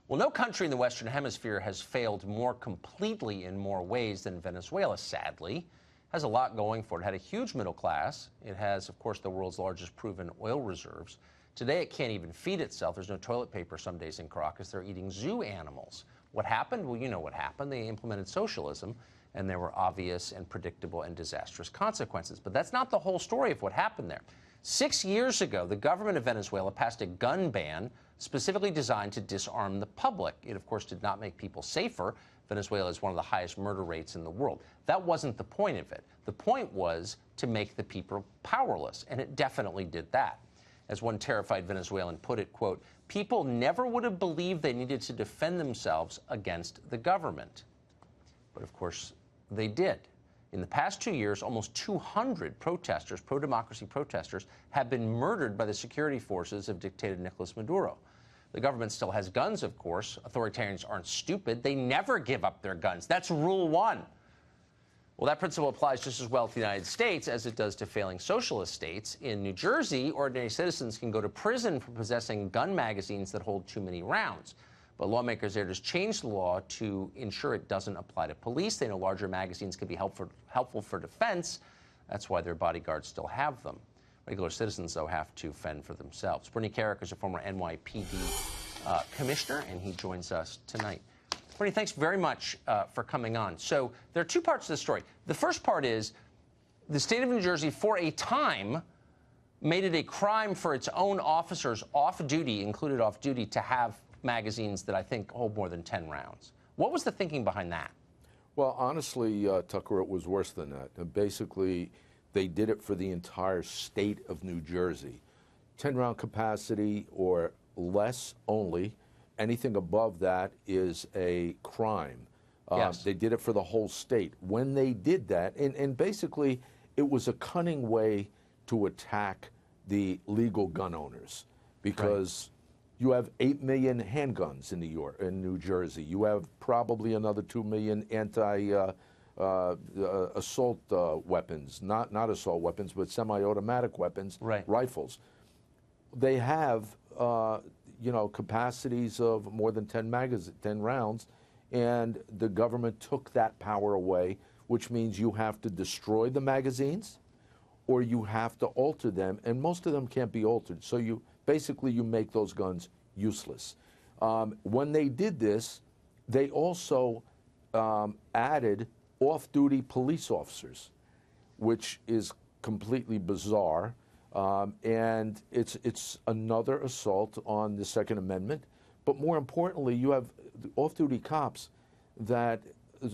Well, no country in the Western Hemisphere has failed more completely in more ways than Venezuela, sadly. It has a lot going for it. It had a huge middle class. It has, of course, the world's largest proven oil reserves. Today, it can't even feed itself. There's no toilet paper some days in Caracas. They're eating zoo animals. What happened? Well, you know what happened. They implemented socialism, and there were obvious and predictable and disastrous consequences. But that's not the whole story of what happened there. 6 years ago, the government of Venezuela passed a gun ban specifically designed to disarm the public. It, of course, did not make people safer. Venezuela is one of the highest murder rates in the world. That wasn't the point of it. The point was to make the people powerless, and it definitely did that. As one terrified Venezuelan put it, quote, "People never would have believed they needed to defend themselves against the government." But, of course, they did. In the past 2 years, almost 200 protesters, pro-democracy protesters, have been murdered by the security forces of dictator Nicolas Maduro. The government still has guns, of course. Authoritarians aren't stupid. They never give up their guns. That's rule one. Well, that principle applies just as well to the United States as it does to failing socialist states. In New Jersey, ordinary citizens can go to prison for possessing gun magazines that hold too many rounds. But lawmakers there just changed the law to ensure it doesn't apply to police. They know larger magazines can be helpful for defense. That's why their bodyguards still have them. Regular citizens, though, have to fend for themselves. Bernard Kerik is a former NYPD commissioner, and he joins us tonight. Bernie, thanks very much for coming on. So there are two parts to the story. The first part is the state of New Jersey, for a time, made it a crime for its own officers off-duty, included off-duty, to have magazines that I think hold more than 10 rounds. What was the thinking behind that? Well, honestly, Tucker, it was worse than that. Basically, they did it for the entire state of New Jersey. 10-round capacity or less only. Anything above that is a crime. Yes. They did it for the whole state. When they did that, and basically it was a cunning way to attack the legal gun owners, because you have 8 million handguns in New Jersey. You have probably another 2 million assault weapons, not assault weapons, but semi-automatic weapons, rifles. They have capacities of more than 10 rounds, and the government took that power away, which means you have to destroy the magazines or you have to alter them, and most of them can't be altered. So you make those guns useless. When they did this, they also added off-duty police officers, which is completely bizarre. And it's another assault on the Second Amendment. But more importantly, you have off-duty cops that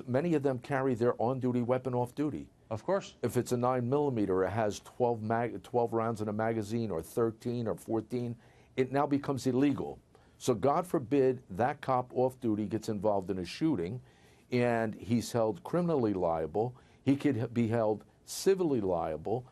many of them carry their on-duty weapon off-duty. Of course. If it's a 9mm, it has 12 rounds in a magazine, or 13 or 14, it now becomes illegal. So God forbid that cop off-duty gets involved in a shooting, and he's held criminally liable. He could be held civilly liable.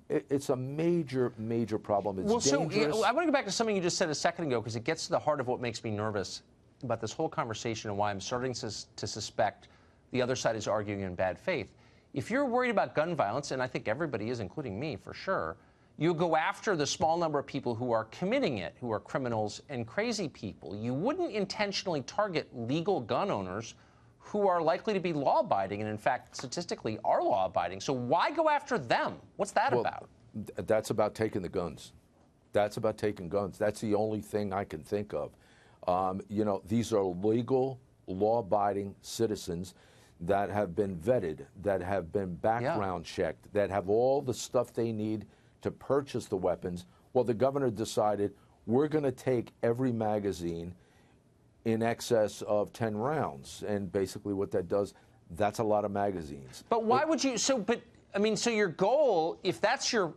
It's a major, major problem. It's dangerous. So I want to go back to something you just said a second ago, because it gets to the heart of what makes me nervous about this whole conversation and why I'm starting to suspect the other side is arguing in bad faith. If you're worried about gun violence, and I think everybody is, including me for sure, you go after the small number of people who are committing it, who are criminals and crazy people. You wouldn't intentionally target legal gun owners who are likely to be law-abiding and, in fact, statistically are law-abiding. So why go after them? What's that about? That's about taking the guns. That's about taking guns. That's the only thing I can think of. These are legal, law-abiding citizens that have been vetted, that have been background checked, that have all the stuff they need to purchase the weapons. Well, the governor decided, we're going to take every magazine in excess of 10 rounds. And basically what that does, that's a lot of magazines. But why would you, so your goal, if that's your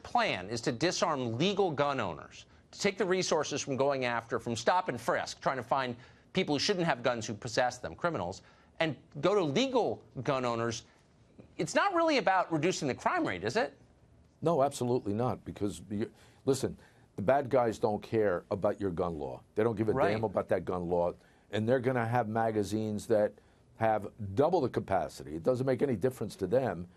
plan, is to disarm legal gun owners, to take the resources from stop and frisk, trying to find people who shouldn't have guns who possess them, criminals, and go to legal gun owners, it's not really about reducing the crime rate, is it? No, absolutely not, because, listen, the bad guys don't care about your gun law. They don't give a damn about that gun law, and they're going to have magazines that have double the capacity. It doesn't make any difference to them.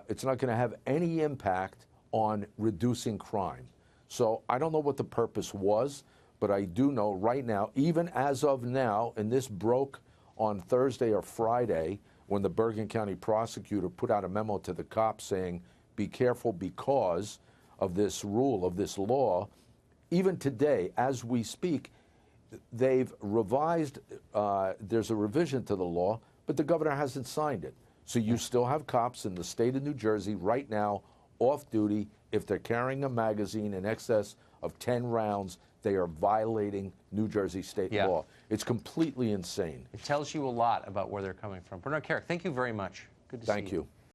It's not going to have any impact on reducing crime. So I don't know what the purpose was, but I do know right now, even as of now, and this broke on Thursday or Friday, when the Bergen County prosecutor put out a memo to the cops saying, be careful because of this rule, of this law. Even today, as we speak, they've revised, there's a revision to the law, but the governor hasn't signed it. So you still have cops in the state of New Jersey right now off duty. If they're carrying a magazine in excess of 10 rounds, they are violating New Jersey state law. It's completely insane. It tells you a lot about where they're coming from. Bernard Kerik, thank you very much. Good to see you. Thank you.